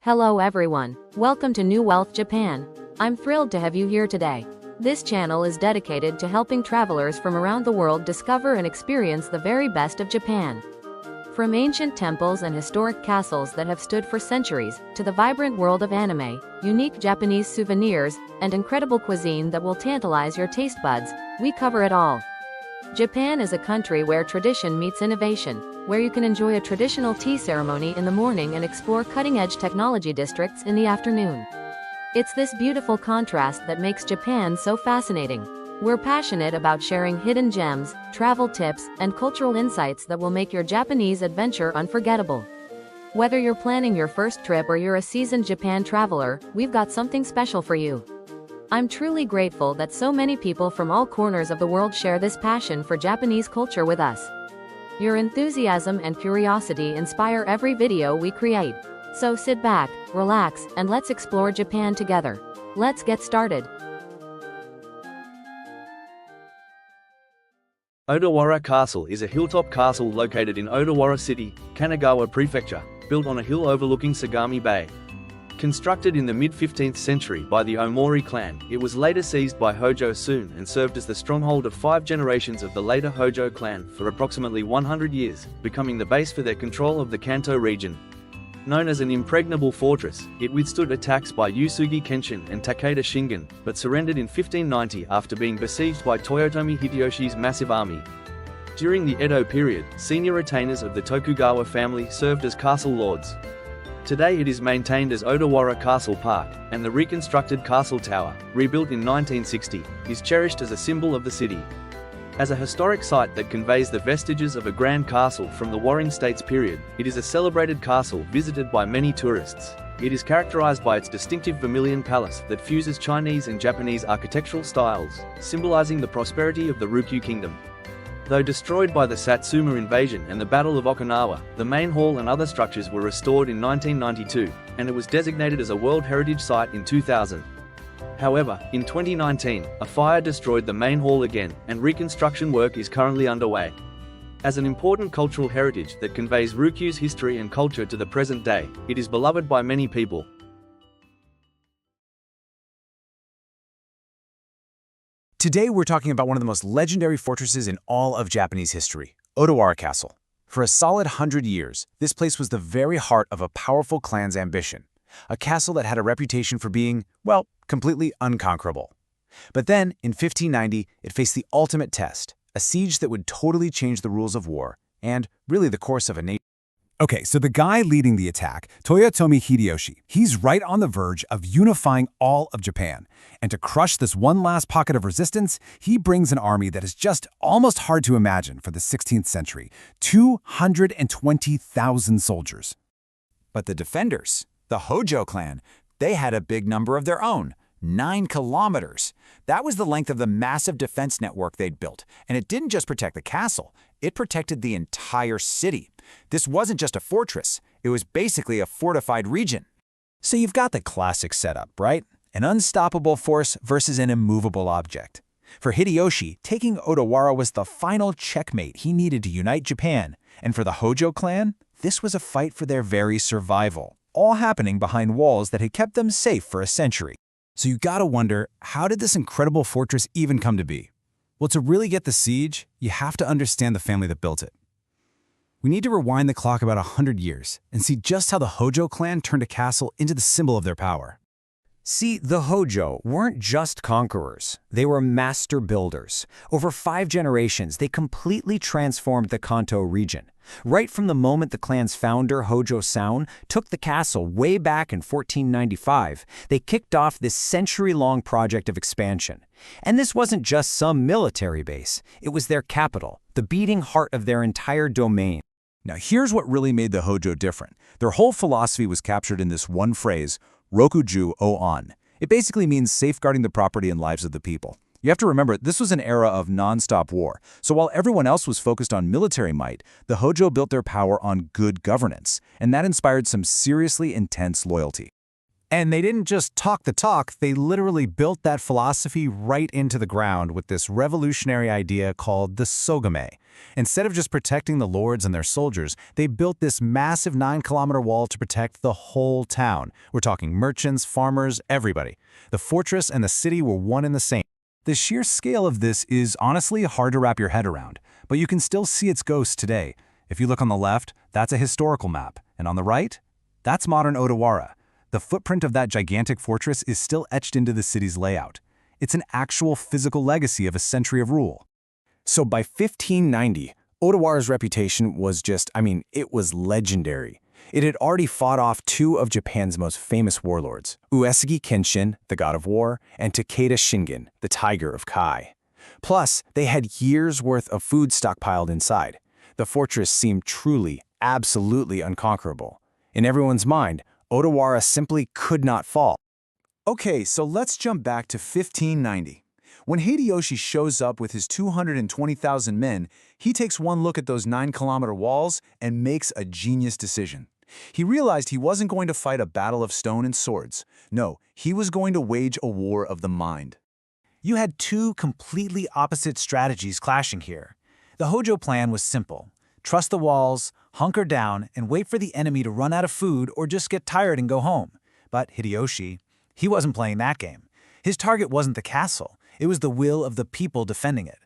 Hello everyone, welcome to New Wealth Japan. I'm thrilled to have you here today. This channel is dedicated to helping travelers from around the world discover and experience the very best of Japan. From ancient temples and historic castles that have stood for centuries, to the vibrant world of anime, unique Japanese souvenirs, and incredible cuisine that will tantalize your taste buds, we cover it all. Japan is a country where tradition meets innovation, where you can enjoy a traditional tea ceremony in the morning and explore cutting-edge technology districts in the afternoon. It's this beautiful contrast that makes Japan so fascinating. We're passionate about sharing hidden gems, travel tips, and cultural insights that will make your Japanese adventure unforgettable. Whether you're planning your first trip or you're a seasoned Japan traveler, we've got something special for you. I'm truly grateful that so many people from all corners of the world share this passion for Japanese culture with us. Your enthusiasm and curiosity inspire every video we create. So sit back, relax, and let's explore Japan together. Let's get started. Odawara Castle is a hilltop castle located in Odawara City, Kanagawa Prefecture, built on a hill overlooking Sogamae Bay. Constructed in the mid-15th century by the Omori clan, it was later seized by Hojo soon and served as the stronghold of 5 generations of the later Hojo clan for approximately 100 years, becoming the base for their control of the Kanto region. Known as an impregnable fortress, it withstood attacks by Uesugi Kenshin and Takeda Shingen, but surrendered in 1590 after being besieged by Toyotomi Hideyoshi's massive army. During the Edo period, senior retainers of the Tokugawa family served as castle lords. Today it is maintained as Odawara Castle Park, and the reconstructed castle tower, rebuilt in 1960, is cherished as a symbol of the city. As a historic site that conveys the vestiges of a grand castle from the Warring States period, it is a celebrated castle visited by many tourists. It is characterized by its distinctive vermilion palace that fuses Chinese and Japanese architectural styles, symbolizing the prosperity of the Ryukyu kingdom. Though destroyed by the Satsuma invasion and the Battle of Okinawa, the main hall and other structures were restored in 1992, and it was designated as a World Heritage Site in 2000. However, in 2019, a fire destroyed the main hall again, and reconstruction work is currently underway. As an important cultural heritage that conveys Ryukyu's history and culture to the present day, it is beloved by many people. Today we're talking about one of the most legendary fortresses in all of Japanese history, Odawara Castle. For a solid 100 years, this place was the very heart of a powerful clan's ambition, a castle that had a reputation for being, well, completely unconquerable. But then, in 1590, it faced the ultimate test, a siege that would totally change the rules of war, and really the course of a nation. Okay, so the guy leading the attack, Toyotomi Hideyoshi, he's right on the verge of unifying all of Japan. And to crush this one last pocket of resistance, he brings an army that is just almost hard to imagine for the 16th century, 220,000 soldiers. But the defenders, the Hojo clan, they had a big number of their own, 9 kilometers. That was the length of the massive defense network they'd built, and it didn't just protect the castle, it protected the entire city. This wasn't just a fortress, it was basically a fortified region. So you've got the classic setup, right? An unstoppable force versus an immovable object. For Hideyoshi, taking Odawara was the final checkmate he needed to unite Japan, and for the Hojo clan, this was a fight for their very survival, all happening behind walls that had kept them safe for a century. So you gotta wonder, how did this incredible fortress even come to be? Well, to really get the siege, you have to understand the family that built it. We need to rewind the clock about 100 years and see just how the Hojo clan turned a castle into the symbol of their power. See, the Hojo weren't just conquerors. They were master builders. Over 5 generations, they completely transformed the Kanto region. Right from the moment the clan's founder, Hojo Soun, took the castle way back in 1495, they kicked off this century-long project of expansion. And this wasn't just some military base. It was their capital, the beating heart of their entire domain. Now here's what really made the Hojo different. Their whole philosophy was captured in this one phrase, Rokuju o an. It basically means safeguarding the property and lives of the people. You have to remember, this was an era of non-stop war. So while everyone else was focused on military might, the Hojo built their power on good governance, and that inspired some seriously intense loyalty. And they didn't just talk the talk, they literally built that philosophy right into the ground with this revolutionary idea called the Sogamae. Instead of just protecting the lords and their soldiers, they built this massive 9-kilometer wall to protect the whole town. We're talking merchants, farmers, everybody. The fortress and the city were one and the same. The sheer scale of this is honestly hard to wrap your head around, but you can still see its ghosts today. If you look on the left, that's a historical map, and on the right, that's modern Odawara. The footprint of that gigantic fortress is still etched into the city's layout. It's an actual physical legacy of a century of rule. So by 1590, Odawara's reputation was it was legendary. It had already fought off two of Japan's most famous warlords, Uesugi Kenshin, the god of war, and Takeda Shingen, the tiger of Kai. Plus, they had years' worth of food stockpiled inside. The fortress seemed truly, absolutely unconquerable. In everyone's mind, Odawara simply could not fall. Okay, so let's jump back to 1590. When Hideyoshi shows up with his 220,000 men, he takes one look at those 9-kilometer walls and makes a genius decision. He realized he wasn't going to fight a battle of stone and swords. No, he was going to wage a war of the mind. You had two completely opposite strategies clashing here. The Hojo plan was simple. Trust the walls, hunker down, and wait for the enemy to run out of food or just get tired and go home. But Hideyoshi, he wasn't playing that game. His target wasn't the castle. It was the will of the people defending it.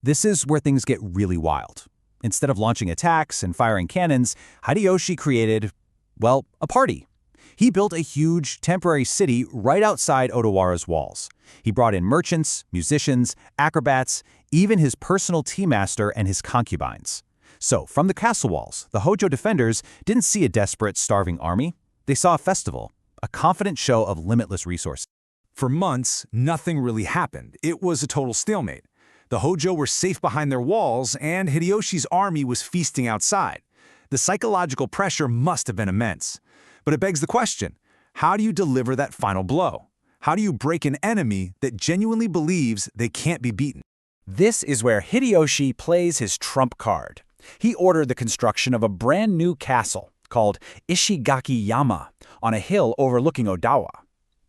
This is where things get really wild. Instead of launching attacks and firing cannons, Hideyoshi created, well, a party. He built a huge, temporary city right outside Odawara's walls. He brought in merchants, musicians, acrobats, even his personal tea master and his concubines. So, from the castle walls, the Hojo defenders didn't see a desperate, starving army. They saw a festival, a confident show of limitless resources. For months, nothing really happened. It was a total stalemate. The Hojo were safe behind their walls, and Hideyoshi's army was feasting outside. The psychological pressure must have been immense. But it begs the question, how do you deliver that final blow? How do you break an enemy that genuinely believes they can't be beaten? This is where Hideyoshi plays his trump card. He ordered the construction of a brand new castle called Ishigaki-yama on a hill overlooking Odawa.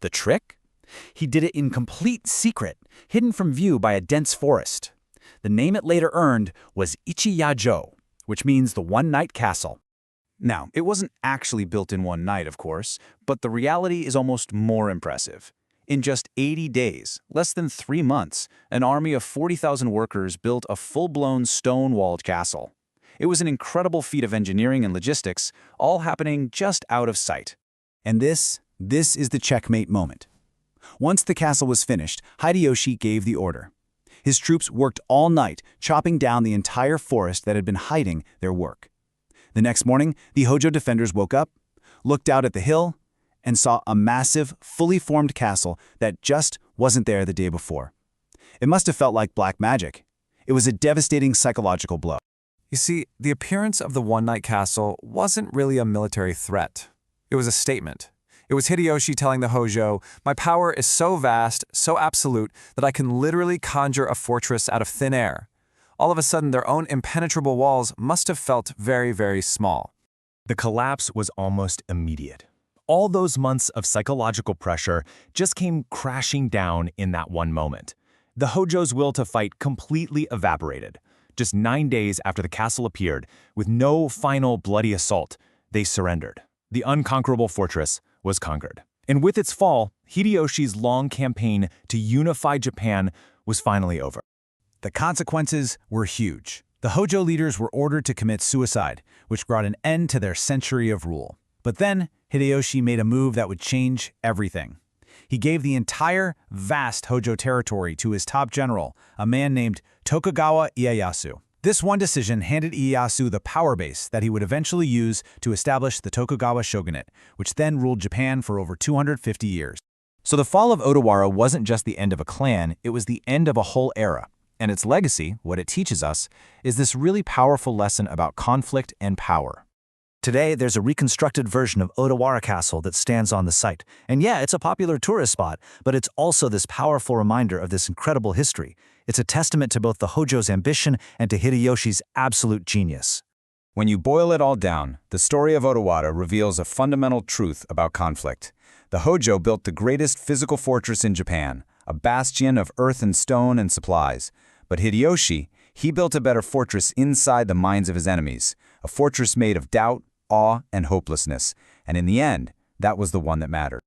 The trick? He did it in complete secret, hidden from view by a dense forest. The name it later earned was Ichiyajo, which means the one-night castle. Now, it wasn't actually built in one night, of course, but the reality is almost more impressive. In just 80 days, less than 3 months, an army of 40,000 workers built a full-blown stone-walled castle. It was an incredible feat of engineering and logistics, all happening just out of sight. And this is the checkmate moment. Once the castle was finished, Hideyoshi gave the order. His troops worked all night, chopping down the entire forest that had been hiding their work. The next morning, the Hojo defenders woke up, looked out at the hill, and saw a massive, fully formed castle that just wasn't there the day before. It must have felt like black magic. It was a devastating psychological blow. You see, the appearance of the one-night castle wasn't really a military threat. It was a statement. It was Hideyoshi telling the Hojo, "My power is so vast, so absolute, that I can literally conjure a fortress out of thin air." All of a sudden, their own impenetrable walls must have felt very, very small. The collapse was almost immediate. All those months of psychological pressure just came crashing down in that one moment. The Hojo's will to fight completely evaporated. Just 9 days after the castle appeared, with no final bloody assault, they surrendered. The unconquerable fortress was conquered. And with its fall, Hideyoshi's long campaign to unify Japan was finally over. The consequences were huge. The Hojo leaders were ordered to commit suicide, which brought an end to their century of rule. But then, Hideyoshi made a move that would change everything. He gave the entire, vast Hojo territory to his top general, a man named Tokugawa Ieyasu. This one decision handed Ieyasu the power base that he would eventually use to establish the Tokugawa shogunate, which then ruled Japan for over 250 years. So the fall of Odawara wasn't just the end of a clan, it was the end of a whole era. And its legacy, what it teaches us, is this really powerful lesson about conflict and power. Today, there's a reconstructed version of Odawara Castle that stands on the site. And yeah, it's a popular tourist spot, but it's also this powerful reminder of this incredible history. It's a testament to both the Hojo's ambition and to Hideyoshi's absolute genius. When you boil it all down, the story of Odawara reveals a fundamental truth about conflict. The Hojo built the greatest physical fortress in Japan, a bastion of earth and stone and supplies. But Hideyoshi, he built a better fortress inside the minds of his enemies, a fortress made of doubt, awe, and hopelessness. And in the end, that was the one that mattered.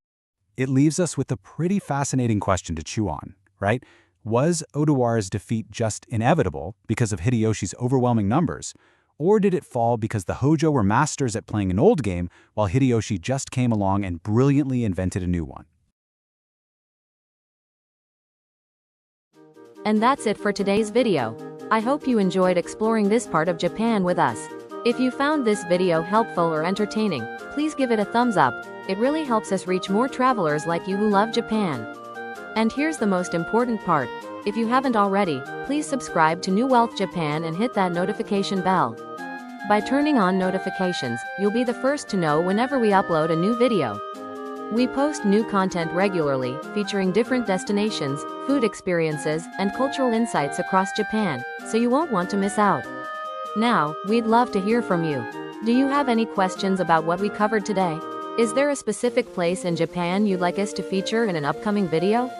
It leaves us with a pretty fascinating question to chew on, right? Was Odawara's defeat just inevitable because of Hideyoshi's overwhelming numbers? Or did it fall because the Hojo were masters at playing an old game while Hideyoshi just came along and brilliantly invented a new one? And that's it for today's video. I hope you enjoyed exploring this part of Japan with us. If you found this video helpful or entertaining, please give it a thumbs up. It really helps us reach more travelers like you who love Japan. And here's the most important part. If you haven't already, please subscribe to New Wealth Japan and hit that notification bell. By turning on notifications, you'll be the first to know whenever we upload a new video. We post new content regularly, featuring different destinations, food experiences, and cultural insights across Japan, so you won't want to miss out. Now, we'd love to hear from you. Do you have any questions about what we covered today? Is there a specific place in Japan you'd like us to feature in an upcoming video?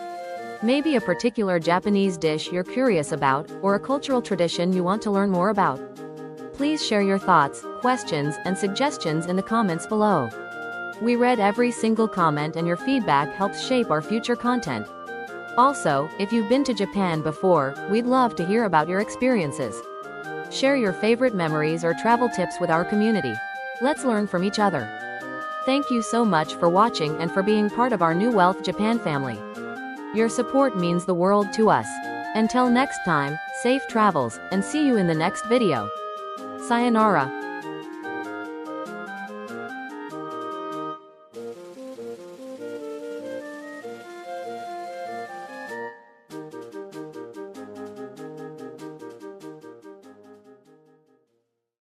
Maybe a particular Japanese dish you're curious about, or a cultural tradition you want to learn more about? Please share your thoughts, questions, and suggestions in the comments below. We read every single comment and your feedback helps shape our future content. Also, if you've been to Japan before, we'd love to hear about your experiences. Share your favorite memories or travel tips with our community. Let's learn from each other. Thank you so much for watching and for being part of our New Wealth Japan family. Your support means the world to us. Until next time, safe travels, and see you in the next video. Sayonara.